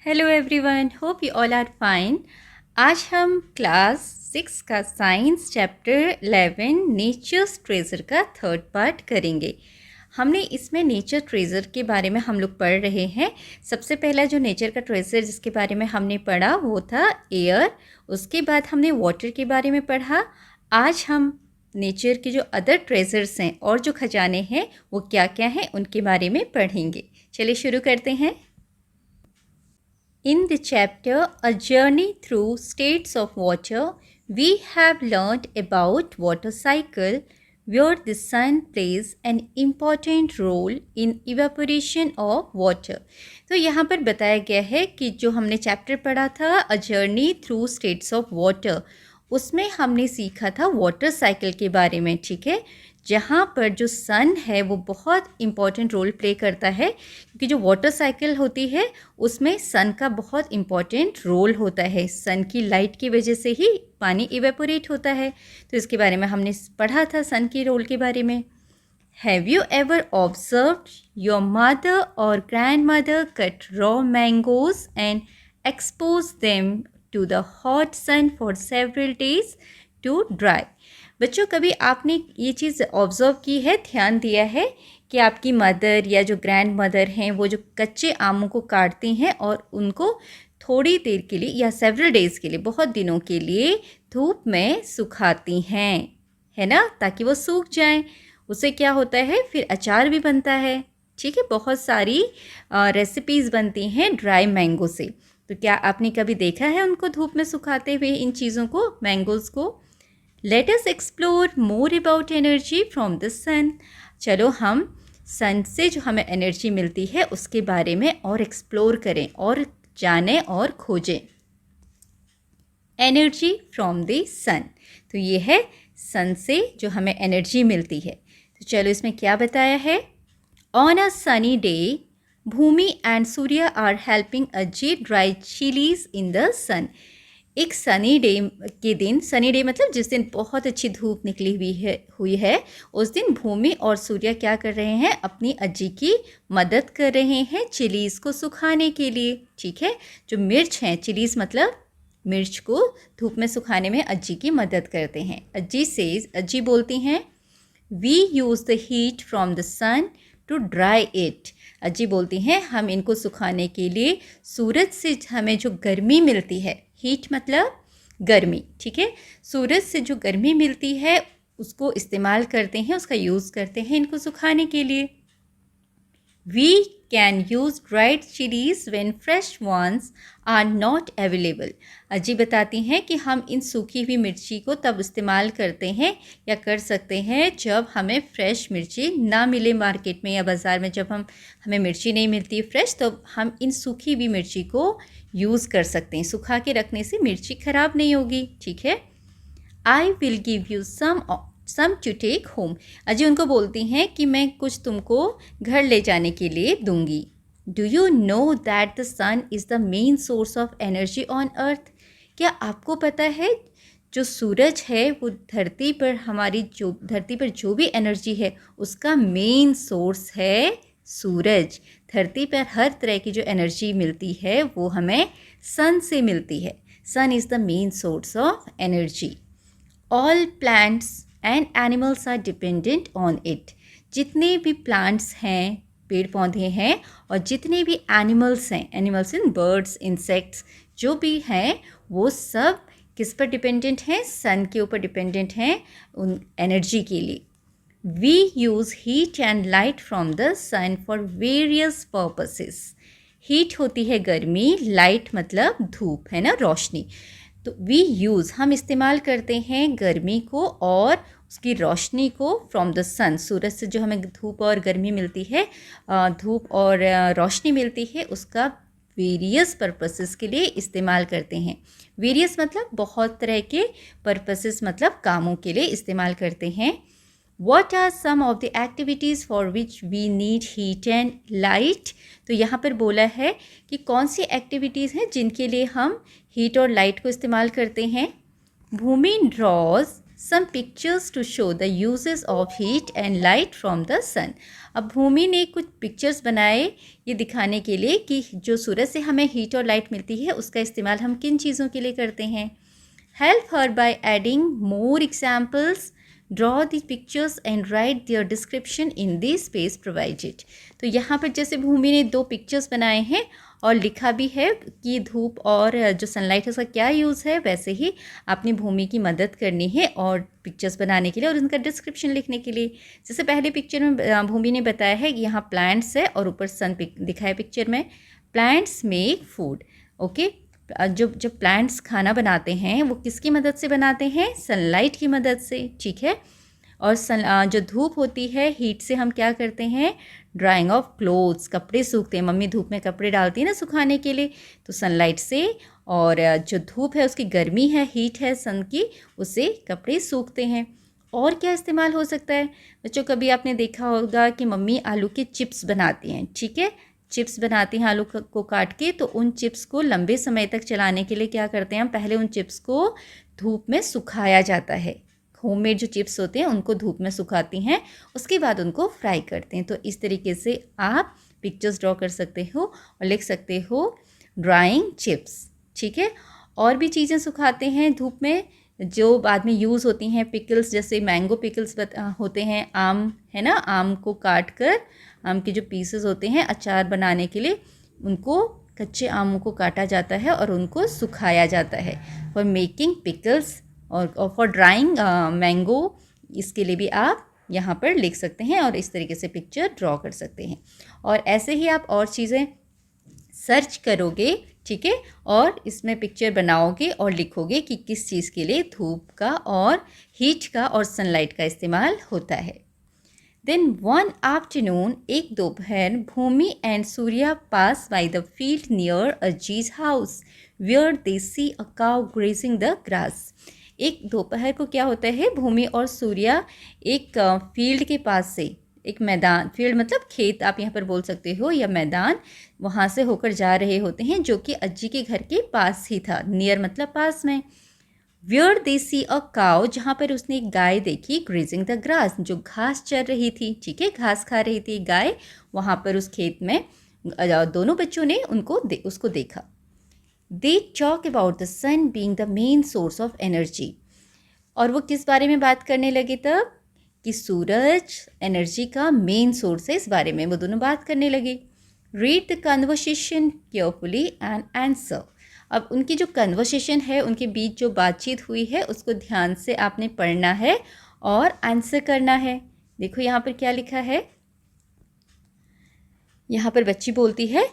Hello everyone, hope you all are fine. आज हम class 6 का साइंस चैप्टर 11 नेचर्स ट्रेजर का थर्ड पार्ट करेंगे। हमने इसमें नेचर ट्रेजर के बारे में हम लोग पढ़ रहे हैं। सबसे पहला जो नेचर का ट्रेजर जिसके बारे में हमने पढ़ा वो था एयर। उसके बाद हमने वाटर के बारे में पढ़ा। आज हम नेचर के जो अदर ट्रेजर्स हैं और जो खजाने हैं वो क्या क्या हैं उनके बारे में पढ़ेंगे। चलिए शुरू करते हैं। In the chapter A Journey Through States of Water, we have learned about water cycle where the sun plays an important role in evaporation of water. तो यहाँ पर बताया गया है कि जो हमने चैप्टर पढ़ा था A Journey Through States of Water, उसमें हमने सीखा था वाटर साइकिल के बारे में। ठीक है, जहाँ पर जो सन है वो बहुत इम्पॉर्टेंट रोल प्ले करता है, क्योंकि जो वाटर साइकिल होती है उसमें सन का बहुत इम्पॉर्टेंट रोल होता है। सन की लाइट की वजह से ही पानी इवेपोरेट होता है। तो इसके बारे में हमने पढ़ा था सन की रोल के बारे में। Have you ever observed your mother और grandmother cut raw mangoes and expose them to the hot sun for several days to dry. बच्चों, कभी आपने ये चीज़ ऑब्ज़र्व की है, ध्यान दिया है कि आपकी मदर या जो ग्रैंड मदर हैं वो जो कच्चे आमों को काटती हैं और उनको थोड़ी देर के लिए या सेवरल डेज़ के लिए, बहुत दिनों के लिए धूप में सुखाती हैं, है ना, ताकि वो सूख जाएं। उससे क्या होता है, फिर अचार भी बनता है। ठीक है, बहुत सारी रेसिपीज़ बनती हैं ड्राई मैंगो से। तो क्या आपने कभी देखा है उनको धूप में सुखाते हुए इन चीज़ों को, मैंगोज़ को? Let us explore more about energy from the sun. चलो हम सन से जो हमें एनर्जी मिलती है उसके बारे में और एक्सप्लोर करें और जानें और खोजें। एनर्जी फ्रॉम द सन, तो ये है सन से जो हमें एनर्जी मिलती है। तो चलो इसमें क्या बताया है। On a sunny day Bhoomi and Surya are helping Ajit dry chillies in the sun. एक सनी डे के दिन, सनी डे मतलब जिस दिन बहुत अच्छी धूप निकली हुई है, उस दिन भूमि और सूर्य क्या कर रहे हैं, अपनी अज्जी की मदद कर रहे हैं चिलीज़ को सुखाने के लिए। ठीक है, जो मिर्च हैं, चिलीज़ मतलब मिर्च को धूप में सुखाने में अज्जी की मदद करते हैं। अज्जी बोलती हैं we use the heat from the sun to dry it. Ajji बोलती हैं हम इनको सुखाने के लिए सूरज से हमें जो गर्मी मिलती है, हीट मतलब गर्मी, ठीक है, सूरज से जो गर्मी मिलती है उसको इस्तेमाल करते हैं, उसका यूज़ करते हैं इनको सुखाने के लिए। We can use dried chillies when fresh ones are not available. अजी बताती हैं कि हम इन सूखी हुई मिर्ची को तब इस्तेमाल करते हैं या कर सकते हैं जब हमें फ़्रेश मिर्ची ना मिले मार्केट में या बाज़ार में। जब हमें मिर्ची नहीं मिलती फ्रेश, तो हम इन सूखी हुई मिर्ची को यूज़ कर सकते हैं। सुखा के रखने से मिर्ची ख़राब नहीं होगी। ठीक है, I will give you some to take home. अजी उनको बोलती हैं कि मैं कुछ तुमको घर ले जाने के लिए दूंगी। Do you know that the sun is the main source of energy on earth. क्या आपको पता है जो सूरज है वो धरती पर, हमारी जो धरती पर जो भी एनर्जी है उसका मेन सोर्स है सूरज। धरती पर हर तरह की जो एनर्जी मिलती है वो हमें सन से मिलती है। Sun is the main source of energy. All plants and animals are dependent on it. जितने भी प्लांट्स हैं, पेड़ पौधे हैं, और जितने भी एनिमल्स हैं, एनिमल्स इन बर्ड्स, इंसेक्ट्स जो भी हैं, वो सब किस पर डिपेंडेंट हैं, सन के ऊपर डिपेंडेंट हैं उन एनर्जी के लिए। We use heat and light from the sun for various purposes. Heat होती है गर्मी, लाइट मतलब धूप, है ना, रोशनी। तो वी यूज़ हम इस्तेमाल करते हैं गर्मी को और उसकी रोशनी को फ्रॉम द सन, सूरज से जो हमें धूप और गर्मी मिलती है, धूप और रोशनी मिलती है, उसका वेरियस पर्पसेस के लिए इस्तेमाल करते हैं। वेरियस मतलब बहुत तरह के, पर्पसेस मतलब कामों के लिए इस्तेमाल करते हैं। What are some of the activities for which we need heat and light? तो यहाँ पर बोला है कि कौन सी एक्टिविटीज़ हैं जिनके लिए हम हीट और लाइट को इस्तेमाल करते हैं। भूमि drawers some pictures to show the uses of heat and light from the sun. अब भूमि ने कुछ पिक्चर्स बनाए ये दिखाने के लिए कि जो सूरज से हमें हीट और लाइट मिलती है उसका इस्तेमाल हम किन चीज़ों के लिए करते हैं. Help her by adding more examples. Draw the pictures and write their description in the space provided. तो यहाँ पर जैसे भूमि ने 2 पिक्चर्स बनाए हैं और लिखा भी है कि धूप और जो सनलाइट है उसका क्या यूज़ है, वैसे ही आपने भूमि की मदद करनी है और पिक्चर्स बनाने के लिए और उनका डिस्क्रिप्शन लिखने के लिए. जैसे पहले पिक्चर में भूमि ने बताया है कि यहाँ प्लांट्स है और ऊपर सन दिखा है पिक्चर में. Plants make food. ओके, जब प्लांट्स खाना बनाते हैं वो किसकी मदद से बनाते हैं? सनलाइट की मदद से. ठीक है. और जो धूप होती है हीट से हम क्या करते हैं? ड्राइंग ऑफ क्लोथ्स, कपड़े सूखते हैं. मम्मी धूप में कपड़े डालती है ना सुखाने के लिए, तो सनलाइट से. और जो धूप है उसकी गर्मी है, हीट है सन की, उससे कपड़े सूखते हैं. और क्या इस्तेमाल हो सकता है बच्चों? कभी आपने देखा होगा कि मम्मी आलू के चिप्स बनाती हैं. ठीक है, चिप्स बनाती हैं आलू को काट के. तो उन चिप्स को लंबे समय तक चलाने के लिए क्या करते हैं हम? पहले उन चिप्स को धूप में सुखाया जाता है. होममेड जो चिप्स होते हैं उनको धूप में सुखाती हैं, उसके बाद उनको फ्राई करते हैं. तो इस तरीके से आप पिक्चर्स ड्रॉ कर सकते हो और लिख सकते हो ड्राइंग चिप्स. ठीक है. और भी चीज़ें सुखाते हैं धूप में जो बाद में यूज़ होती हैं. पिकल्स, जैसे मैंगो पिकल्स होते हैं. आम है ना, आम को काट कर, आम के जो पीसेस होते हैं अचार बनाने के लिए, उनको कच्चे आमों को काटा जाता है और उनको सुखाया जाता है फॉर मेकिंग पिकल्स और फॉर ड्राइंग मैंगो. इसके लिए भी आप यहाँ पर लिख सकते हैं और इस तरीके से पिक्चर ड्रॉ कर सकते हैं. और ऐसे ही आप और चीज़ें सर्च करोगे. ठीक है. और इसमें पिक्चर बनाओगे और लिखोगे कि किस चीज़ के लिए धूप का और हीट का और सनलाइट का इस्तेमाल होता है. देन वन आफ्टरनून, एक दोपहर, Bhoomi and Surya pass by the field near Ajji's house where they see a cow grazing the grass. एक दोपहर को क्या होता है, भूमि और सूर्या एक फील्ड के पास से, एक मैदान, फील्ड मतलब खेत आप यहाँ पर बोल सकते हो या मैदान, वहाँ से होकर जा रहे होते हैं जो कि अज्जी के घर के पास ही था. नियर मतलब पास में. Where they see a cow, जहाँ पर उसने एक गाय देखी, ग्रेजिंग द ग्रास, जो घास चर रही थी. ठीक है, घास खा रही थी गाय वहाँ पर उस खेत में. दोनों बच्चों ने उसको देखा. They talk about the sun being the main source of energy. और वो किस बारे में बात करने लगे तब? कि सूरज एनर्जी का मेन सोर्स है. इस बारे में वो दोनों बात करने लगे. Read the conversation carefully and answer. अब उनकी जो कन्वर्सेशन है, उनके बीच जो बातचीत हुई है, उसको ध्यान से आपने पढ़ना है और आंसर करना है. देखो यहाँ पर क्या लिखा है. यहाँ पर बच्ची बोलती है,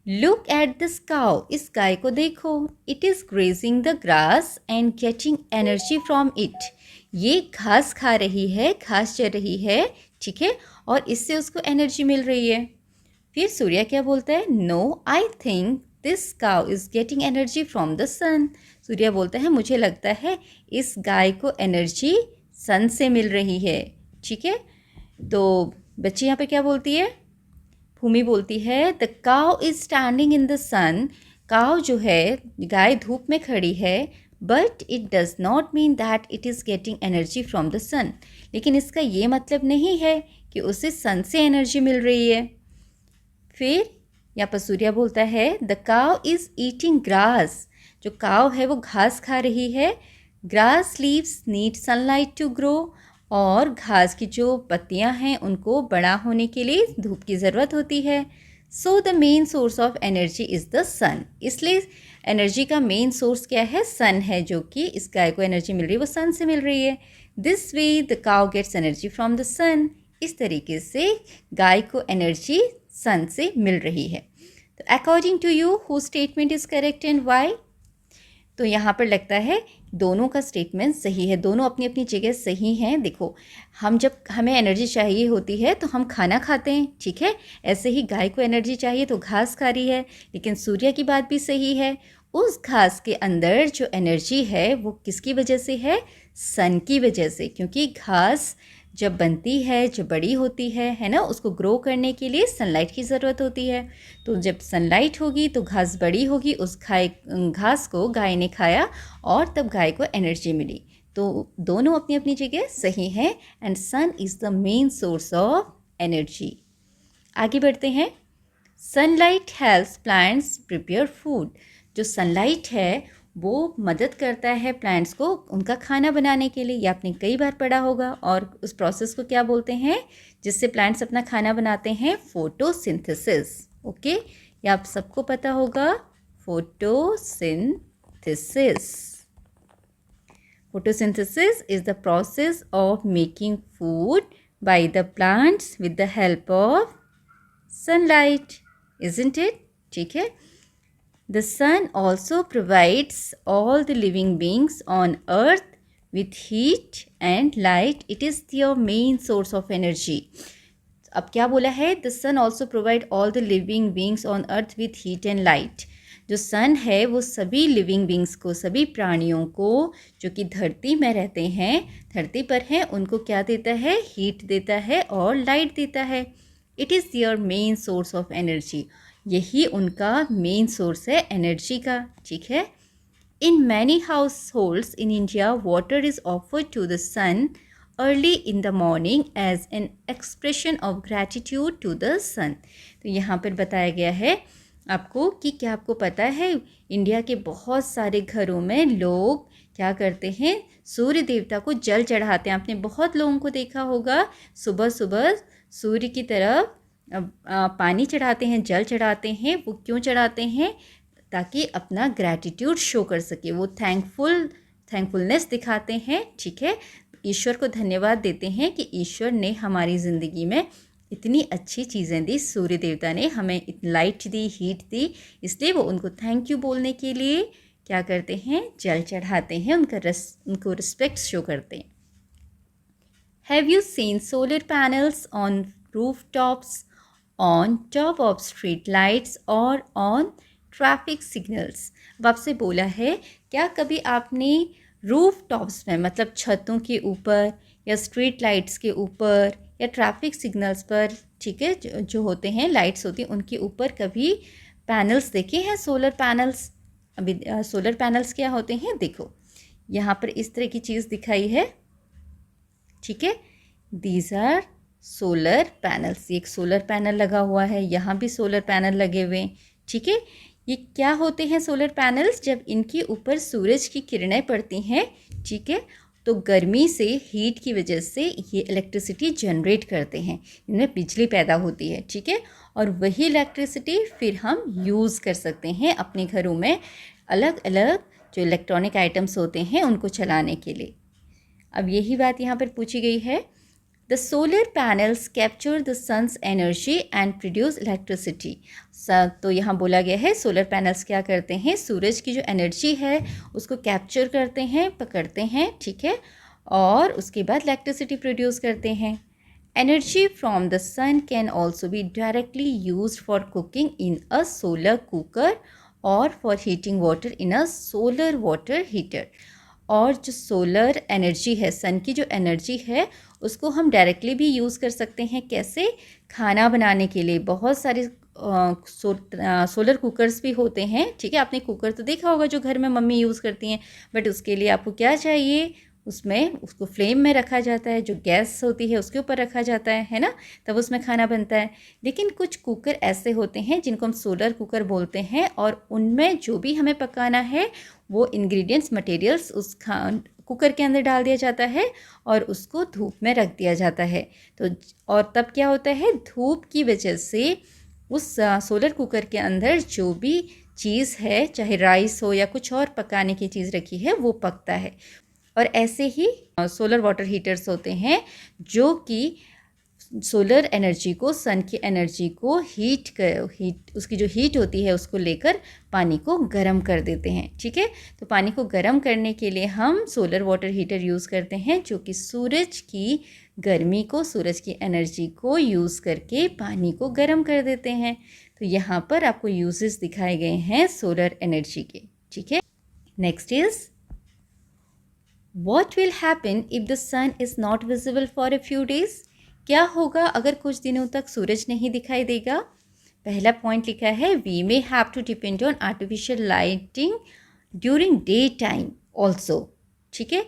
लुक एट दिस काउ, इस गाय को देखो. It is grazing the grass and getting energy from it. ये घास खा रही है, घास चर रही है. ठीक है, और इससे उसको एनर्जी मिल रही है. फिर सूर्या क्या बोलता है? No, I think this cow is getting energy from the sun. Surya बोलता है मुझे लगता है इस गाय को एनर्जी सन से मिल रही है. ठीक है, तो बच्ची यहाँ पे क्या बोलती है? भूमि बोलती है the cow is standing in the sun. Cow जो है, गाय धूप में खड़ी है. But it does not mean that it is getting energy from the sun. लेकिन इसका ये मतलब नहीं है कि उसे सन से एनर्जी मिल रही है. फिर यहाँ पर सूर्या बोलता है the cow is eating grass. जो काउ है वो घास खा रही है. Grass leaves need sunlight to grow. और घास की जो पत्तियाँ हैं उनको बड़ा होने के लिए धूप की ज़रूरत होती है. So the main source of energy is the sun. इसलिए एनर्जी का मेन सोर्स क्या है? सन है. जो कि इस गाय को एनर्जी मिल रही है वो सन से मिल रही है. This way the cow gets energy from the sun. इस तरीके से गाय को एनर्जी सन से मिल रही है. तो according to you who statement is correct and why? तो यहाँ पर लगता है दोनों का स्टेटमेंट सही है. दोनों अपनी अपनी जगह सही हैं. देखो, जब हमें एनर्जी चाहिए होती है तो हम खाना खाते हैं. ठीक है, ऐसे ही गाय को एनर्जी चाहिए तो घास खा रही है. लेकिन सूर्य की बात भी सही है. उस घास के अंदर जो एनर्जी है वो किसकी वजह से है? सन की वजह से. क्योंकि घास जब बनती है, जब बड़ी होती है ना, उसको ग्रो करने के लिए सनलाइट की ज़रूरत होती है. तो जब सनलाइट होगी तो घास बड़ी होगी. उस घास को गाय ने खाया और तब गाय को एनर्जी मिली. तो तो दोनों अपनी अपनी जगह सही हैं and sun is the main source of energy. आगे बढ़ते हैं। Sunlight helps plants prepare food. जो सनलाइट है वो मदद करता है प्लांट्स को उनका खाना बनाने के लिए। ये आपने कई बार पढ़ा होगा। और उस प्रोसेस को क्या बोलते हैं जिससे प्लांट्स अपना खाना बनाते हैं? फोटोसिंथेसिस। ओके, ये आप सबको पता होगा, photosynthesis. Photosynthesis is the process of making food by the plants with the help of sunlight, isn't it? ठीक है। The sun also provides all the living beings on earth with heat and light. It is their main source of energy. अब क्या बोला है? The sun also provide all the living beings on earth with heat and light. जो सन है वो सभी living beings को, सभी प्राणियों को जो कि धरती में रहते हैं, धरती पर हैं, उनको क्या देता है? हीट देता है और लाइट देता है। It is your main source of energy. यही उनका मेन सोर्स है एनर्जी का। ठीक है। In many households in India water is offered to the sun early in the morning as an expression of gratitude to the sun. तो यहाँ पर बताया गया है आपको कि क्या आपको पता है इंडिया के बहुत सारे घरों में लोग क्या करते हैं? सूर्य देवता को जल चढ़ाते हैं। आपने बहुत लोगों को देखा होगा सुबह सुबह सूर्य की तरफ पानी चढ़ाते हैं, जल चढ़ाते हैं। वो क्यों चढ़ाते हैं? ताकि अपना ग्रैटिट्यूड शो कर सके, वो थैंकफुलनेस दिखाते हैं। ठीक है, ईश्वर को धन्यवाद देते हैं कि ईश्वर ने हमारी ज़िंदगी में इतनी अच्छी चीज़ें दी, सूर्य देवता ने हमें लाइट दी, हीट दी, इसलिए वो उनको थैंक यू बोलने के लिए क्या करते हैं? जल चढ़ाते हैं, उनको रिस्पेक्ट शो करते हैं। Have you seen solar panels on roof tops, on top of street lights और ऑन ट्रैफिक सिग्नल्स? अब आपसे बोला है क्या कभी आपने रूफ टॉप्स में, मतलब छतों के ऊपर या स्ट्रीट लाइट्स के ऊपर या ट्रैफिक सिग्नल्स पर, ठीक है, जो होते हैं लाइट्स होती हैं उनके ऊपर कभी पैनल्स देखे हैं? Solar panels. अभी सोलर पैनल्स क्या होते हैं? देखो यहाँ पर इस तरह की चीज़ दिखाई है। ठीक है, दीज आर सोलर पैनल्स। एक सोलर पैनल लगा हुआ है, यहाँ भी सोलर पैनल लगे हुए हैं। ठीक है, ये क्या होते हैं सोलर पैनल्स? जब इनके ऊपर सूरज की किरणें पड़ती हैं, ठीक है, तो गर्मी से, हीट की वजह से ये इलेक्ट्रिसिटी जनरेट करते हैं, इनमें बिजली पैदा होती है। ठीक है, और वही इलेक्ट्रिसिटी फिर हम यूज़ कर सकते हैं अपने घरों में अलग अलग जो इलेक्ट्रॉनिक आइटम्स होते हैं उनको चलाने के लिए। अब यही बात यहाँ पर पूछी गई है। The solar panels capture the sun's energy and produce electricity. तो यहाँ बोला गया है सोलर पैनल्स क्या करते हैं? सूरज की जो एनर्जी है उसको कैप्चर करते हैं, पकड़ते हैं, ठीक है, और उसके बाद इलेक्ट्रिसिटी प्रोड्यूस करते हैं। Energy from the sun can also be directly use for cooking in a solar cooker और for heating water in a solar water heater. और जो सोलर एनर्जी है, सन की जो एनर्जी है, उसको हम डायरेक्टली भी यूज़ कर सकते हैं। कैसे? खाना बनाने के लिए। बहुत सारे सोलर कुकर्स भी होते हैं। ठीक है, आपने कुकर तो देखा होगा जो घर में मम्मी यूज़ करती हैं, बट उसके लिए आपको क्या चाहिए? उसमें उसको फ्लेम में रखा जाता है, जो गैस होती है उसके ऊपर रखा जाता है ना, तब उसमें खाना बनता है। लेकिन कुछ कुकर ऐसे होते हैं जिनको हम सोलर कुकर बोलते हैं, और उनमें जो भी हमें पकाना है वो इंग्रेडिएंट्स, मटेरियल्स उस कुकर के अंदर डाल दिया जाता है और उसको धूप में रख दिया जाता है। तो और तब क्या होता है? धूप की वजह से उस सोलर कुकर के अंदर जो भी चीज़ है, चाहे राइस हो या कुछ और पकाने की चीज़ रखी है, वो पकता है। और ऐसे ही सोलर वाटर हीटर्स होते हैं जो कि सोलर एनर्जी को, सन की एनर्जी को हीट उसकी जो हीट होती है उसको लेकर पानी को गर्म कर देते हैं। ठीक है, तो पानी को गर्म करने के लिए हम सोलर वाटर हीटर यूज़ करते हैं, जो कि सूरज की गर्मी को, सूरज की एनर्जी को यूज़ करके पानी को गर्म कर देते हैं। तो यहाँ पर आपको यूजेस दिखाए गए हैं सोलर एनर्जी के। ठीक है, next is what will happen if the sun is not visible for a few days? क्या होगा अगर कुछ दिनों तक सूरज नहीं दिखाई देगा? पहला पॉइंट लिखा है, we may have to depend on artificial lighting during day time also. ठीक है,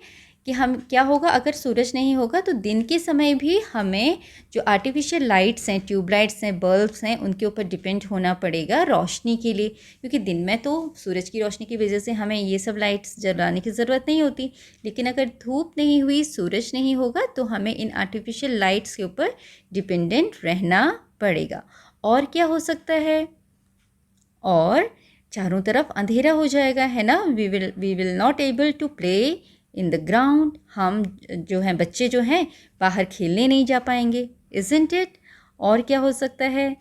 कि हम क्या होगा अगर सूरज नहीं होगा तो दिन के समय भी हमें जो आर्टिफिशियल लाइट्स हैं, ट्यूबलाइट्स हैं, बल्ब्स हैं, उनके ऊपर डिपेंड होना पड़ेगा रोशनी के लिए, क्योंकि दिन में तो सूरज की रोशनी की वजह से हमें ये सब लाइट्स जलाने की ज़रूरत नहीं होती, लेकिन अगर धूप नहीं हुई, सूरज नहीं होगा तो हमें इन आर्टिफिशियल लाइट्स के ऊपर डिपेंडेंट रहना पड़ेगा। और क्या हो सकता है, और चारों तरफ अंधेरा हो जाएगा, है ना। We will not able to play in the ground. हम जो हैं बच्चे जो हैं बाहर खेलने नहीं जा पाएंगे, इज़न्ट इट। और क्या हो सकता है,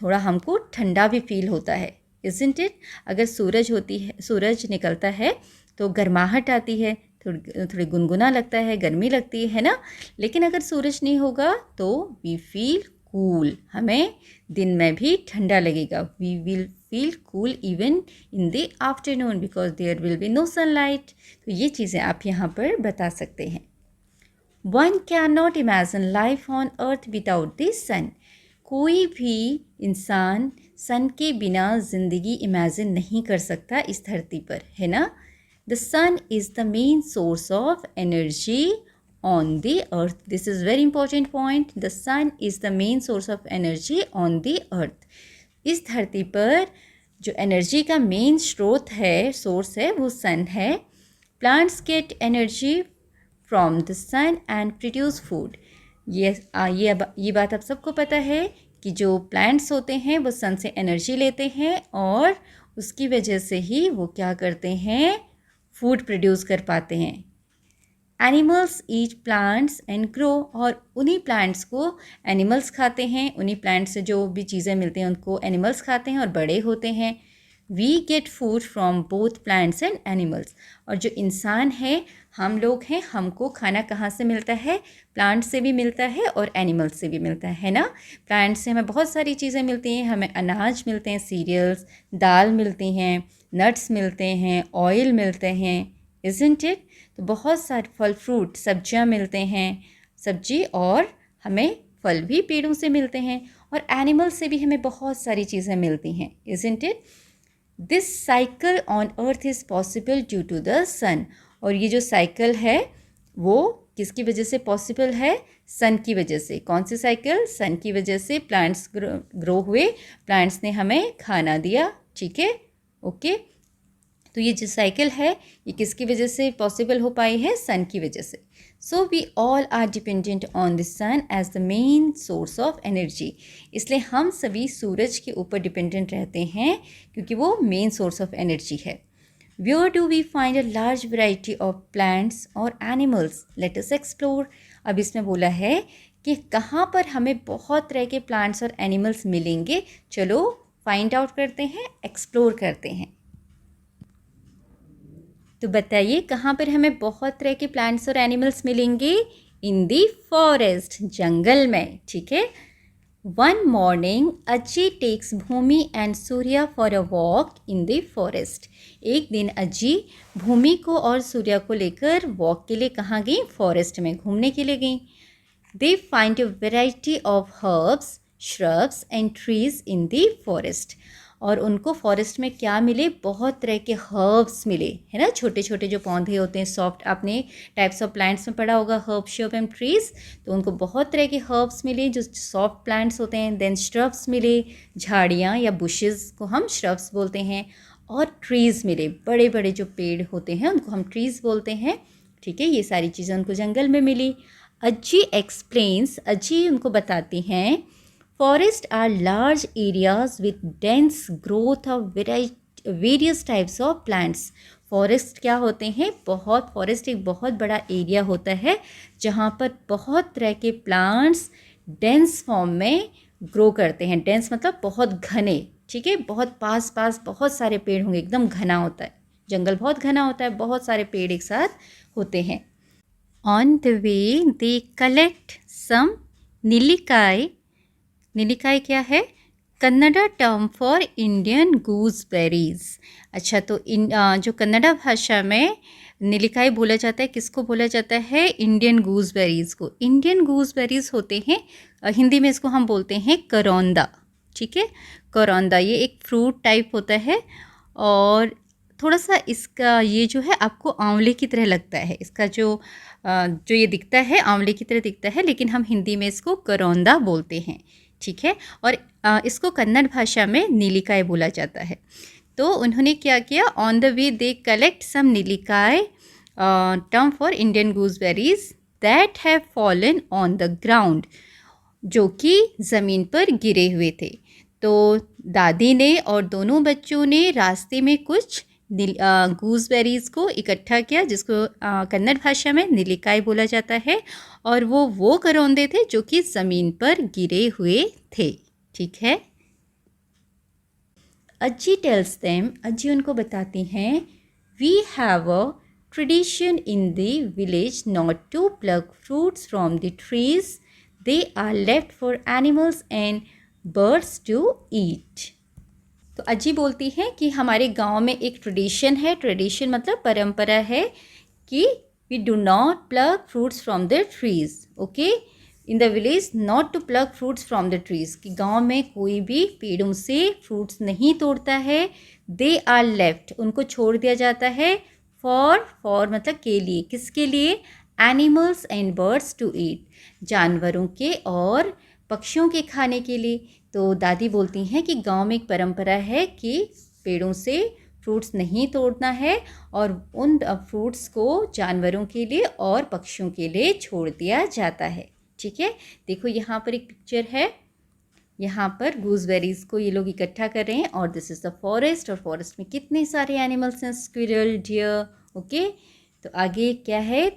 थोड़ा हमको ठंडा भी फील होता है, इज़न्ट इट। अगर सूरज निकलता है तो गर्माहट आती है, थोड़ी गुनगुना लगता है, गर्मी लगती है ना। लेकिन अगर सूरज नहीं होगा तो वी फील कूल, हमें दिन में भी ठंडा लगेगा। We will feel cool even in the afternoon because there will be no sunlight. तो ये चीज़ें आप यहाँ पर बता सकते हैं। One can not imagine life on earth without the sun. कोई भी इंसान सन के बिना ज़िंदगी इमेजिन नहीं कर सकता इस धरती पर, है ना। The sun is the main source of energy on the earth. This is very important point. The sun is the main source of energy on the earth. इस धरती पर जो एनर्जी का मेन स्रोत है, सोर्स है, वो सन है। Plants get energy from the sun and produce food. ये बात आप सबको पता है कि जो प्लांट्स होते हैं वो सन से एनर्जी लेते हैं और उसकी वजह से ही वो क्या करते हैं, फूड प्रोड्यूस कर पाते हैं। Animals eat plants and grow. और उन्हीं प्लांट्स को एनिमल्स खाते हैं, उन्हीं प्लांट्स से जो भी चीज़ें मिलती हैं उनको एनिमल्स खाते हैं और बड़े होते हैं। We get food from both plants and animals. और जो इंसान है, हम लोग हैं, हमको खाना कहाँ से मिलता है, प्लांट से भी मिलता है और एनिमल्स से भी मिलता है ना। प्लांट से हमें बहुत सारी चीज़ें मिलती हैं, हमें अनाज मिलते हैं, सीरियल्स, दाल मिलती हैं, नट्स मिलते हैं, ऑयल मिलते हैं, इज़न्ट इट। तो बहुत सारे फल, फ्रूट, सब्जियां मिलते हैं, सब्जी, और हमें फल भी पेड़ों से मिलते हैं और एनिमल से भी हमें बहुत सारी चीज़ें मिलती हैं, isn't it. This cycle on earth is possible due to the sun. और ये जो साइकिल है वो किसकी वजह से पॉसिबल है, सन की वजह से। कौन सी साइकिल, सन की वजह से प्लांट्स ग्रो हुए, प्लांट्स ने हमें खाना दिया, ठीक है, ओके। तो ये जो साइकिल है ये किसकी वजह से पॉसिबल हो पाई है, सन की वजह से। So we all are dependent on the sun as the main source of energy. इसलिए हम सभी सूरज के ऊपर डिपेंडेंट रहते हैं क्योंकि वो मेन सोर्स ऑफ एनर्जी है। Where do we find a large variety of plants और एनिमल्स, लेट अस एक्सप्लोर। अब इसमें बोला है कि कहाँ पर हमें बहुत तरह के प्लांट्स और एनिमल्स मिलेंगे। चलो फाइंड आउट करते हैं, एक्सप्लोर करते हैं। तो बताइए कहाँ पर हमें बहुत तरह के प्लांट्स और एनिमल्स मिलेंगे, इन दी फॉरेस्ट, जंगल में, ठीक है। One morning Ajji takes Bhoomi and Surya for a walk in the forest. एक दिन अज्जी भूमि को और सूर्या को लेकर वॉक के लिए कहाँ गई, फॉरेस्ट में घूमने के लिए गई। They find a variety of herbs, shrubs and trees in the forest. और उनको फॉरेस्ट में क्या मिले, बहुत तरह के हर्ब्स मिले, है ना, छोटे छोटे जो पौधे होते हैं, सॉफ्ट, आपने टाइप्स ऑफ प्लांट्स में पढ़ा होगा, हर्ब, श्रब एंड ट्रीज। तो उनको बहुत तरह के हर्ब्स मिले जो सॉफ्ट प्लांट्स होते हैं। देन श्रब्स मिले, झाड़ियाँ या बुशेस को हम श्रब्स बोलते हैं। और ट्रीज़ मिले, बड़े बड़े जो पेड़ होते हैं उनको हम ट्रीज़ बोलते हैं, ठीक है। ये सारी चीज़ें उनको जंगल में मिली। अज्जी एक्सप्लेन्स, अज्जी उनको बताती हैं, Forests are large areas with dense growth of various types of plants. Forest क्या होते हैं, फॉरेस्ट एक बहुत बड़ा एरिया होता है जहाँ पर बहुत तरह के प्लांट्स डेंस फॉर्म में ग्रो करते हैं। डेंस मतलब बहुत घने, ठीक है, बहुत पास पास बहुत सारे पेड़ होंगे, एकदम घना होता है, जंगल बहुत घना होता है, बहुत सारे पेड़ एक साथ होते हैं। On the way they collect some nellikai. Nellikai क्या है, Kannada term for Indian gooseberries. अच्छा, तो जो कन्नड़ा भाषा में नीलिकाई बोला जाता है, किसको बोला जाता है, इंडियन गूसबेरीज को। इंडियन गूसबेरीज होते हैं, हिंदी में इसको हम बोलते हैं करौंदा, ठीक है, करौंदा। ये एक फ्रूट टाइप होता है और थोड़ा सा इसका ये जो है आपको आंवले की तरह लगता है। इसका जो ये दिखता है आंवले की तरह दिखता है, लेकिन हम हिंदी में इसको करौंदा बोलते हैं, ठीक है। और इसको कन्नड़ भाषा में नीलिकाय बोला जाता है। तो उन्होंने क्या किया, on the way they collect some nellikai term for Indian gooseberries that have fallen on the ground, जो कि ज़मीन पर गिरे हुए थे। तो दादी ने और दोनों बच्चों ने रास्ते में कुछ गूसबेरीज़ को इकट्ठा किया, जिसको कन्नड़ भाषा में नीलिकाय बोला जाता है, और वो करौंदे थे जो कि ज़मीन पर गिरे हुए थे, ठीक है। अज्जी टेल्स देम, अज्जी उनको बताती हैं, we have a tradition in the village not to pluck fruits from the trees, they are left for animals and birds to eat. तो अज्जी बोलती हैं कि हमारे गांव में एक ट्रेडिशन है, ट्रेडिशन मतलब परंपरा है, कि we do not pluck fruits from the trees, okay, in the village not to pluck fruits from the trees, कि गांव में कोई भी पेड़ों से फ्रूट्स नहीं तोड़ता है। दे आर लेफ्ट, उनको छोड़ दिया जाता है, फॉर मतलब के लिए, किसके लिए, animals and birds to eat, जानवरों के और पक्षियों के खाने के लिए। तो दादी बोलती हैं कि गांव में एक परंपरा है कि पेड़ों से फ्रूट्स नहीं तोड़ना है, और उन फ्रूट्स को जानवरों के लिए और पक्षियों के लिए छोड़ दिया जाता है, ठीक है। देखो यहाँ पर एक पिक्चर है, यहाँ पर गूसबेरीज़ को ये लोग इकट्ठा कर रहे हैं, और दिस इज़ द फॉरेस्ट, और फॉरेस्ट में कितने सारे एनिमल्स हैं, स्क्विरल, डियर, ओके। तो आगे क्या है,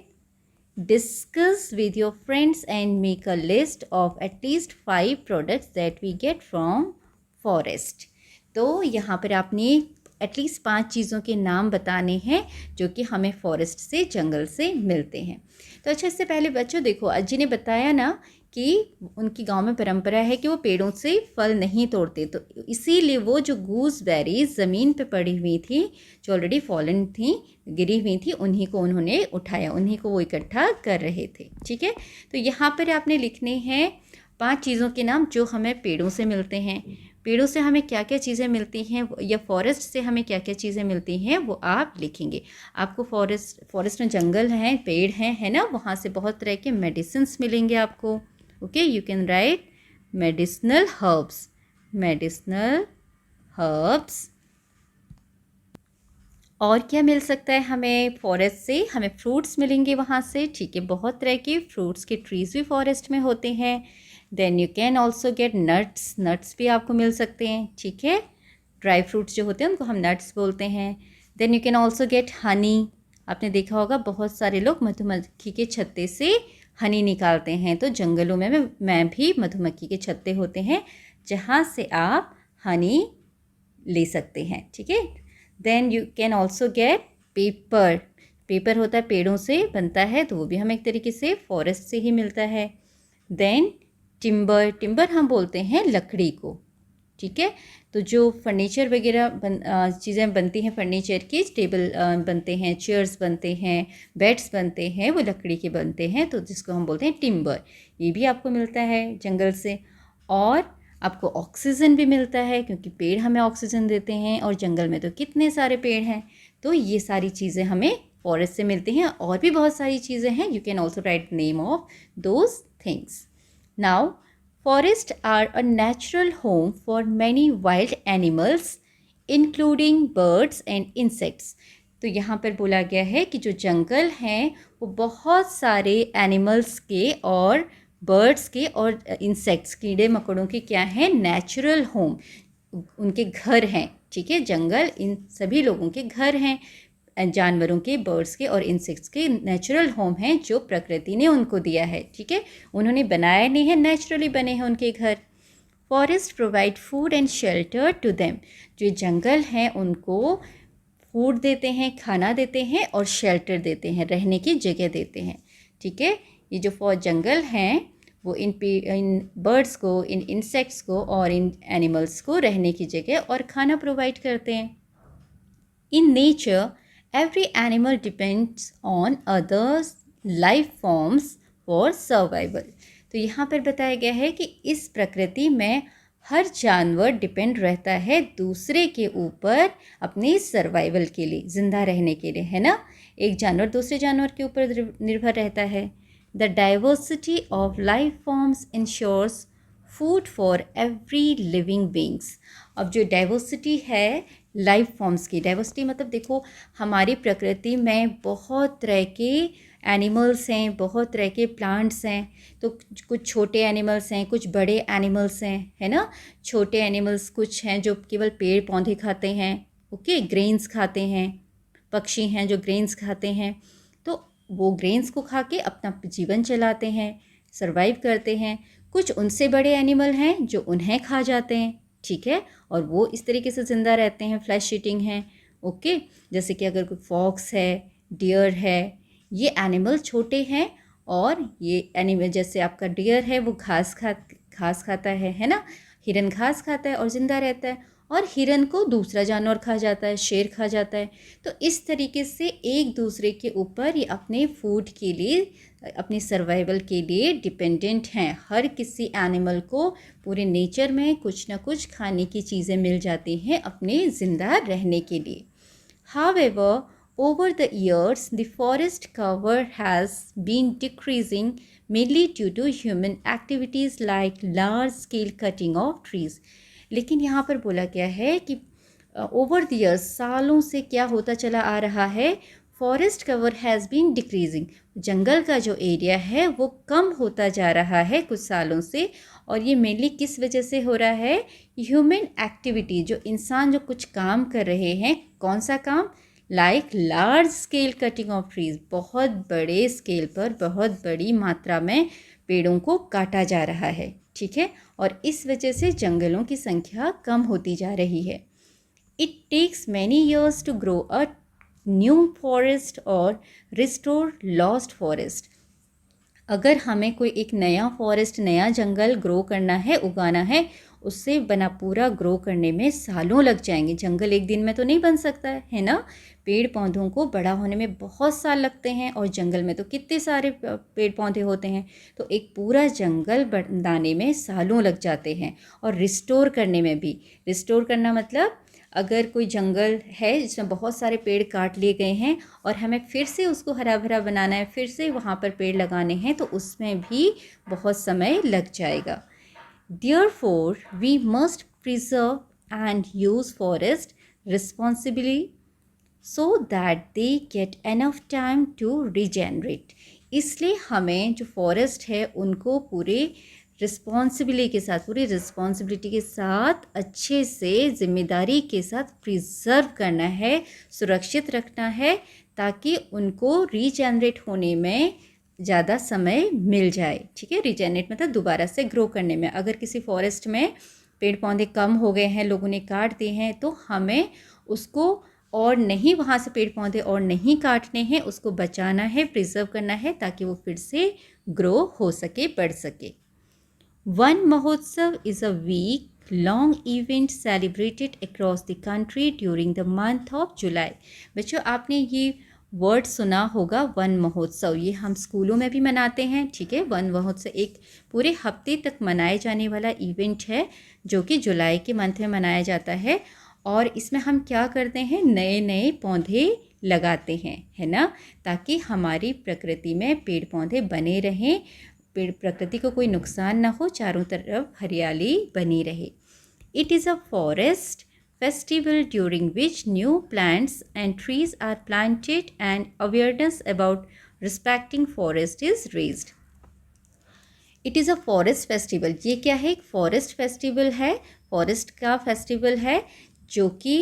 discuss with your friends and make a list of at least 5 products that we get from forest. तो यहाँ पर आपने एटलीस्ट 5 चीज़ों के नाम बताने हैं जो कि हमें फॉरेस्ट से, जंगल से मिलते हैं। तो अच्छा, इससे पहले बच्चों देखो, अज्जी ने बताया ना कि उनकी गांव में परंपरा है कि वो पेड़ों से फल नहीं तोड़ते, तो इसीलिए वो जो गूसबेरीज ज़मीन पे पड़ी हुई थी, जो ऑलरेडी फॉलन थी, गिरी हुई थी, उन्हीं को उन्होंने उठाया, उन्हीं को वो इकट्ठा कर रहे थे, ठीक है। तो यहाँ पर आपने लिखने हैं 5 चीज़ों के नाम जो हमें पेड़ों से मिलते हैं। पेड़ों से हमें क्या क्या चीज़ें मिलती हैं, या फॉरेस्ट से हमें क्या क्या चीज़ें मिलती हैं, वो आप लिखेंगे। आपको फॉरेस्ट में जंगल हैं, पेड़ हैं, है ना, वहाँ से बहुत तरह के मेडिसिन्स मिलेंगे आपको, okay. You can write medicinal herbs, medicinal herbs. और क्या मिल सकता है हमें फॉरेस्ट से, हमें फ्रूट्स मिलेंगे वहाँ से, ठीक है, बहुत तरह के फ्रूट्स के ट्रीज़ भी फॉरेस्ट में होते हैं। Then you can also get nuts, nuts भी आपको मिल सकते हैं, ठीक है, ड्राई फ्रूट्स जो होते हैं उनको हम नट्स बोलते हैं। Then you can also get honey, आपने देखा होगा बहुत सारे लोग मधुमक्खी के छत्ते से हनी निकालते हैं, तो जंगलों में भी मधुमक्खी के छत्ते होते हैं जहाँ से आप हनी ले सकते हैं, ठीक है। Then you can also get paper, paper होता है पेड़ों से बनता है, तो वो भी हमें एक तरीके से फॉरेस्ट से ही मिलता है। देन टिम्बर, टिम्बर हम बोलते हैं लकड़ी को, ठीक है। तो जो फर्नीचर वगैरह चीज़ें बनती हैं, फर्नीचर की टेबल बनते हैं, चेयर्स बनते हैं, बेड्स बनते हैं, वो लकड़ी के बनते हैं, तो जिसको हम बोलते हैं टिम्बर, ये भी आपको मिलता है जंगल से। और आपको ऑक्सीजन भी मिलता है, क्योंकि पेड़ हमें ऑक्सीजन देते हैं, और जंगल में तो कितने सारे पेड़ हैं, तो ये सारी चीज़ें हमें फॉरेस्ट से मिलती हैं। और भी बहुत सारी चीज़ें हैं, you can also write name of those things. Now forests are a natural home for many wild animals including birds and insects। तो यहाँ पर बोला गया है कि जो जंगल हैं वो बहुत सारे एनिमल्स के और बर्ड्स के और इंसेक्ट्स, कीड़े मकोड़ों के क्या हैं, नेचुरल होम, उनके घर हैं, ठीक है। जंगल इन सभी लोगों के घर हैं, जानवरों के, बर्ड्स के और इंसेक्ट्स के नेचुरल होम हैं जो प्रकृति ने उनको दिया है, ठीक है, उन्होंने बनाया नहीं है, नेचुरली बने हैं उनके घर। Forest provide food and shelter to them, जो जंगल हैं उनको फूड देते हैं, खाना देते हैं, और शेल्टर देते हैं, रहने की जगह देते हैं, ठीक है। ये जो जंगल हैं वो इन बर्ड्स को, इन इंसेक्ट्स को और इन एनिमल्स को रहने की जगह और खाना प्रोवाइड करते हैं। In nature every animal depends on others life forms for survival। तो यहाँ पर बताया गया है कि इस प्रकृति में हर जानवर डिपेंड रहता है दूसरे के ऊपर अपने सर्वाइवल के लिए, ज़िंदा रहने के लिए, है ना। एक जानवर दूसरे जानवर के ऊपर निर्भर रहता है। The diversity of life forms ensures food for every living beings. अब जो डाइवर्सिटी है लाइफ फॉर्म्स की, डाइवर्सिटी मतलब देखो हमारी प्रकृति में बहुत तरह के एनिमल्स हैं, बहुत तरह के प्लांट्स हैं। तो कुछ छोटे एनिमल्स हैं, कुछ बड़े एनिमल्स हैं, है ना। छोटे एनिमल्स कुछ हैं जो केवल पेड़ पौधे खाते हैं, ओके, ग्रेन्स खाते हैं। पक्षी हैं जो ग्रेन्स खाते हैं, तो वो ग्रेन्स को खा के अपना जीवन चलाते हैं, सर्वाइव करते हैं। कुछ उनसे बड़े एनिमल हैं जो उन्हें खा जाते हैं, ठीक है, और वो इस तरीके से ज़िंदा रहते हैं, फ्लैश ईटिंग हैं, ओके। जैसे कि अगर कोई फॉक्स है, डियर है, ये एनिमल छोटे हैं, और ये एनिमल जैसे आपका डियर है वो घास खाता है ना। हिरन घास खाता है और ज़िंदा रहता है, और हिरन को दूसरा जानवर खा जाता है, शेर खा जाता है। तो इस तरीके से एक दूसरे के ऊपर ये अपने फूड के लिए, अपनी सर्वाइवल के लिए डिपेंडेंट हैं। हर किसी एनिमल को पूरे नेचर में कुछ ना कुछ खाने की चीज़ें मिल जाती हैं अपने ज़िंदा रहने के लिए। However, over the years, the forest cover has been decreasing mainly due to human activities like large-scale cutting of trees. लेकिन यहाँ पर बोला गया है कि ओवर द ईयर्स, सालों से क्या होता चला आ रहा है, forest cover has been decreasing. जंगल का जो एरिया है वो कम होता जा रहा है कुछ सालों से, और ये मेनली किस वजह से हो रहा है, ह्यूमन एक्टिविटी, जो इंसान जो कुछ काम कर रहे हैं। कौन सा काम, like large scale cutting of trees, बहुत बड़े स्केल पर, बहुत बड़ी मात्रा में पेड़ों को काटा जा रहा है, ठीक है, और इस वजह से जंगलों की संख्या कम होती जा रही है। It takes many years to grow a new forest और रिस्टोर लॉस्ट फॉरेस्ट। अगर हमें कोई एक नया फॉरेस्ट, नया जंगल ग्रो करना है, उगाना है, उससे बना पूरा ग्रो करने में सालों लग जाएंगे। जंगल एक दिन में तो नहीं बन सकता है ना। पेड़ पौधों को बड़ा होने में बहुत साल लगते हैं, और जंगल में तो कितने सारे पेड़ पौधे होते हैं, तो एक पूरा जंगल बनाने में सालों लग जाते हैं। और रिस्टोर करने में भी, रिस्टोर करना मतलब अगर कोई जंगल है जिसमें बहुत सारे पेड़ काट लिए गए हैं और हमें फिर से उसको हरा भरा बनाना है, फिर से वहाँ पर पेड़ लगाने हैं, तो उसमें भी बहुत समय लग जाएगा। Therefore, we must preserve and use forest responsibly so that they get enough time to regenerate. इसलिए हमें जो फॉरेस्ट है उनको पूरे रिस्पॉन्सिबिलिटी के साथ, पूरी रिस्पॉन्सिबिलिटी के साथ, अच्छे से, जिम्मेदारी के साथ प्रिजर्व करना है, सुरक्षित रखना है, ताकि उनको रीजनरेट होने में ज़्यादा समय मिल जाए, ठीक है। रीजनरेट मतलब दोबारा से ग्रो करने में। अगर किसी फॉरेस्ट में पेड़ पौधे कम हो गए हैं, लोगों ने काट दिए हैं, तो हमें उसको और नहीं, वहाँ से पेड़ पौधे और नहीं काटने हैं, उसको बचाना है, प्रिजर्व करना है, ताकि वो फिर से ग्रो हो सके, बढ़ सके। Van Mahotsav is a week long event celebrated across the country during the month of July. बच्चों, आपने ये वर्ड सुना होगा, वन महोत्सव। ये हम स्कूलों में भी मनाते हैं, ठीक है। वन महोत्सव एक पूरे हफ्ते तक मनाए जाने वाला इवेंट है, जो कि जुलाई के मंथ में मनाया जाता है। और इसमें हम क्या करते हैं, नए नए पौधे लगाते हैं, है ना, ताकि हमारी प्रकृति में पेड़ पौधे बने रहें, पेड़ प्रकृति को कोई नुकसान ना हो, चारों तरफ हरियाली बनी रहे। It is a forest festival during which new plants and trees are planted and awareness about respecting forest is raised. It is a forest festival. ये क्या है, एक फॉरेस्ट फेस्टिवल है, फॉरेस्ट का फेस्टिवल है जो कि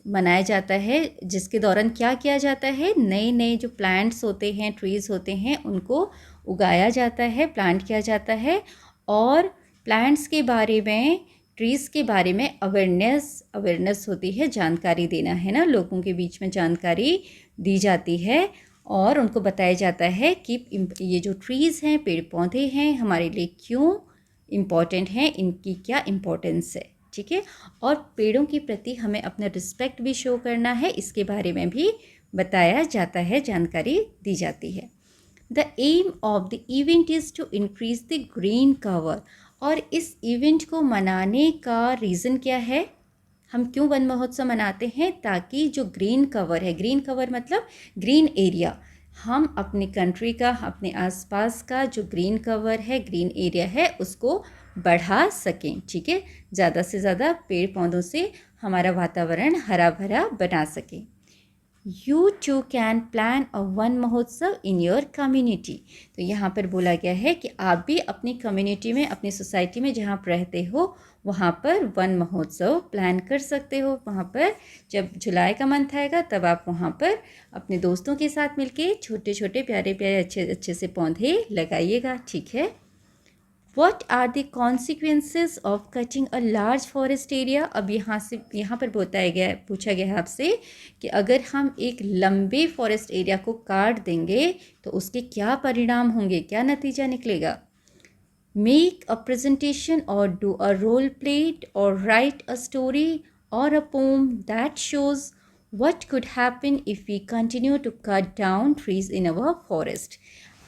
मनाया जाता है, जिसके दौरान क्या किया जाता है, नए नए जो प्लांट्स होते हैं, ट्रीज़ होते हैं, उनको उगाया जाता है, प्लांट किया जाता है, और प्लांट्स के बारे में, ट्रीज़ के बारे में अवेयरनेस होती है, जानकारी देना, है ना, लोगों के बीच में जानकारी दी जाती है, और उनको बताया जाता है कि ये जो ट्रीज़ हैं, पेड़ पौधे हैं, हमारे लिए क्यों इम्पॉर्टेंट हैं, इनकी क्या इम्पोर्टेंस है, ठीक है। और पेड़ों के प्रति हमें अपना रिस्पेक्ट भी शो करना है, इसके बारे में भी बताया जाता है, जानकारी दी जाती है। The aim of the event is to increase the green cover. और इस इवेंट को मनाने का रीज़न क्या है? हम क्यों वन महोत्सव मनाते हैं? ताकि जो ग्रीन कवर है, ग्रीन कवर मतलब ग्रीन एरिया, हम अपनी कंट्री का, अपने आसपास का जो ग्रीन कवर है, ग्रीन एरिया है, उसको बढ़ा सकें। ठीक है, ज़्यादा से ज़्यादा पेड़ पौधों से हमारा वातावरण हरा भरा बना सकें। You too can plan a Van Mahotsav in your community. तो यहाँ पर बोला गया है कि आप भी अपनी कम्युनिटी में, अपनी सोसाइटी में जहाँ आप रहते हो, वहाँ पर वन महोत्सव प्लान कर सकते हो। वहाँ पर जब जुलाई का मंथ आएगा तब आप वहाँ पर अपने दोस्तों के साथ मिलके छोटे छोटे प्यारे प्यारे अच्छे अच्छे से पौधे लगाइएगा। ठीक है। What are the consequences of cutting a large forest area? अब यहाँ पर पूछा गया है आपसे कि अगर हम एक लंबे फॉरेस्ट एरिया को काट देंगे तो उसके क्या परिणाम होंगे, क्या नतीजा निकलेगा? Make a presentation or do a role play or write a story or a poem that shows what could happen if we continue to cut down trees in our forest.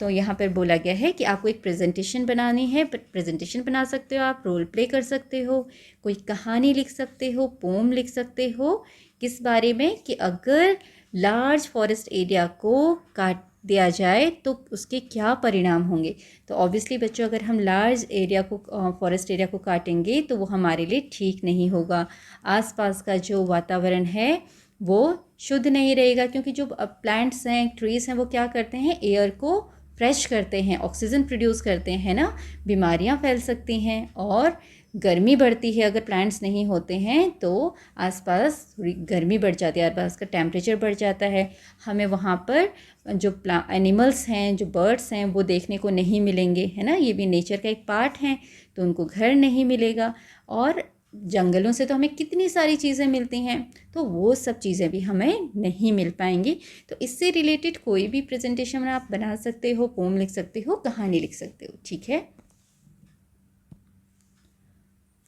तो यहाँ पर बोला गया है कि आपको एक प्रेजेंटेशन बनानी है। प्रेजेंटेशन बना सकते हो आप, रोल प्ले कर सकते हो, कोई कहानी लिख सकते हो, पोम लिख सकते हो। किस बारे में? कि अगर लार्ज फॉरेस्ट एरिया को काट दिया जाए तो उसके क्या परिणाम होंगे। तो ऑब्वियसली बच्चों, अगर हम लार्ज एरिया को, फॉरेस्ट एरिया को काटेंगे तो वो हमारे लिए ठीक नहीं होगा। आसपास का जो वातावरण है वो शुद्ध नहीं रहेगा, क्योंकि जो प्लांट्स हैं, ट्रीज़ हैं, वो क्या करते हैं? एयर को फ्रेश करते हैं, ऑक्सीजन प्रोड्यूस करते हैं ना। बीमारियां फैल सकती हैं और गर्मी बढ़ती है। अगर प्लांट्स नहीं होते हैं तो आसपास थोड़ी गर्मी बढ़ जाती है, आसपास का टेम्परेचर बढ़ जाता है। हमें वहाँ पर जो एनिमल्स हैं, जो बर्ड्स हैं, वो देखने को नहीं मिलेंगे, है ना। ये भी नेचर का एक पार्ट है, तो उनको घर नहीं मिलेगा। और जंगलों से तो हमें कितनी सारी चीज़ें मिलती हैं, तो वो सब चीज़ें भी हमें नहीं मिल पाएंगी। तो इससे रिलेटेड कोई भी प्रेजेंटेशन आप बना सकते हो, पोम लिख सकते हो, कहानी लिख सकते हो। ठीक है।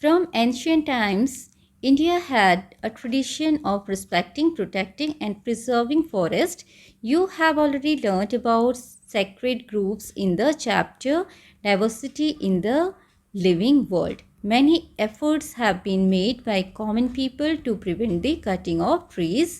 From ancient times, India had a tradition of respecting, protecting, and preserving forest. You have already learned about sacred groups in the chapter Diversity in the Living World. Many efforts have been made by common people to prevent the cutting of trees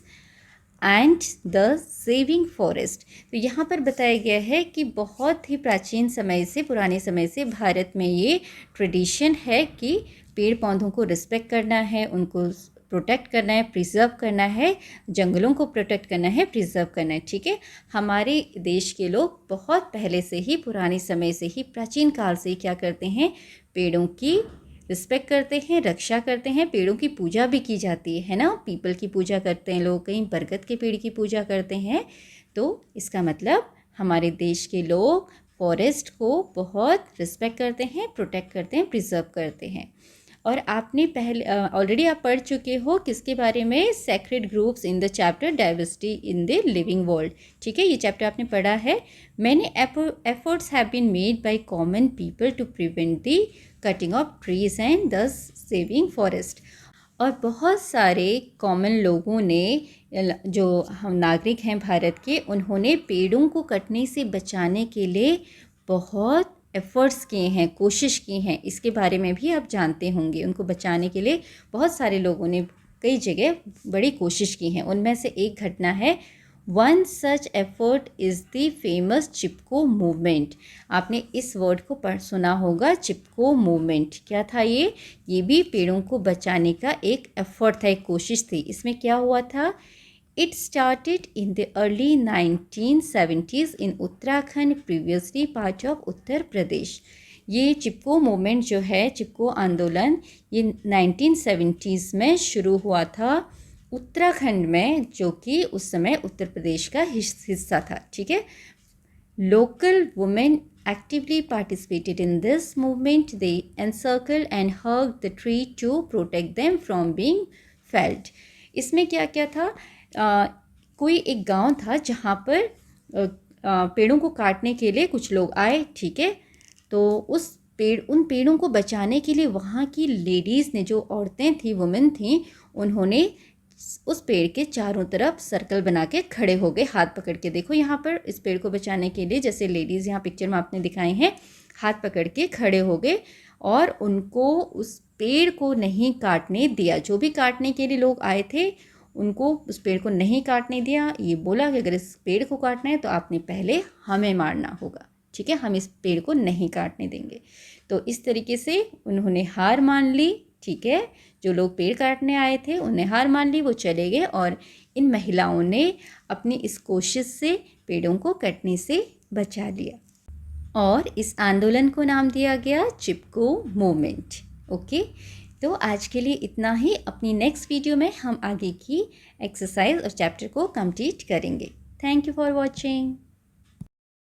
and the saving forest. तो यहाँ पर बताया गया है कि बहुत ही प्राचीन समय से, पुराने समय से भारत में ये ट्रेडिशन है कि पेड़ पौधों को रिस्पेक्ट करना है, उनको प्रोटेक्ट करना है, प्रिजर्व करना है, जंगलों को प्रोटेक्ट करना है, प्रिजर्व करना है। ठीक है। हमारे देश के लोग बहुत पहले से ही, पुराने समय से ही, प्राचीन काल से ही क्या करते हैं? पेड़ों की रिस्पेक्ट करते हैं, रक्षा करते हैं। पेड़ों की पूजा भी की जाती है ना। पीपल की पूजा करते हैं लोग, कहीं बरगद के पेड़ की पूजा करते हैं। तो इसका मतलब हमारे देश के लोग फॉरेस्ट को बहुत रिस्पेक्ट करते हैं, प्रोटेक्ट करते हैं, प्रिजर्व करते हैं। और आपने पहले ऑलरेडी आप पढ़ चुके हो किसके बारे में? Sacred groups in the chapter diversity in the living world. ठीक है, ये चैप्टर आपने पढ़ा है। Many efforts have been made by common people to prevent the cutting of trees and thus saving forest. और बहुत सारे कॉमन लोगों ने, जो हम नागरिक हैं भारत के, उन्होंने पेड़ों को कटने से बचाने के लिए बहुत एफ़र्ट्स किए हैं, कोशिश की हैं। इसके बारे में भी आप जानते होंगे। उनको बचाने के लिए बहुत सारे लोगों ने कई जगह बड़ी कोशिश की हैं। उनमें से एक घटना है, one such effort is the famous Chipko movement. आपने इस वर्ड को सुना होगा, चिपको मूवमेंट। क्या था ये? ये भी पेड़ों को बचाने का एक एफर्ट था, एक कोशिश थी। इसमें क्या हुआ था? It started in the early 1970s in Uttarakhand, previously part of Uttar Pradesh. ये चिपको मूवमेंट जो है, चिपको आंदोलन, ये 1970s में शुरू हुआ था उत्तराखंड में, जो कि उस समय उत्तर प्रदेश का हिस्सा था। ठीक है। Local women actively participated in this movement. They encircled and hugged the tree to protect them from being felled. इसमें क्या क्या था? कोई एक गांव था जहाँ पर पेड़ों को काटने के लिए कुछ लोग आए। ठीक है। तो उन पेड़ों को बचाने के लिए वहाँ की लेडीज़ ने, जो औरतें थी, वुमेन थी, उन्होंने उस पेड़ के चारों तरफ सर्कल बना के खड़े हो गए, हाथ पकड़ के। देखो यहाँ पर इस पेड़ को बचाने के लिए, जैसे लेडीज़ यहाँ पिक्चर में आपने दिखाई हैं, हाथ पकड़ के खड़े हो गए और उनको उस पेड़ को नहीं काटने दिया। जो भी काटने के लिए लोग आए थे उनको उस पेड़ को नहीं काटने दिया। ये बोला कि अगर इस पेड़ को काटना है तो आपने पहले हमें मारना होगा, ठीक है, हम इस पेड़ को नहीं काटने देंगे। तो इस तरीके से उन्होंने हार मान ली, ठीक है। जो लोग पेड़ काटने आए थे उन्हें हार मान ली, वो चले गए और इन महिलाओं ने अपनी इस कोशिश से पेड़ों को कटने से बचा लिया और इस आंदोलन को नाम दिया गया चिपको मूवमेंट। ओके, तो आज के लिए इतना ही। अपनी नेक्स्ट वीडियो में हम आगे की एक्सरसाइज और चैप्टर को कंप्लीट करेंगे। Thank you for watching.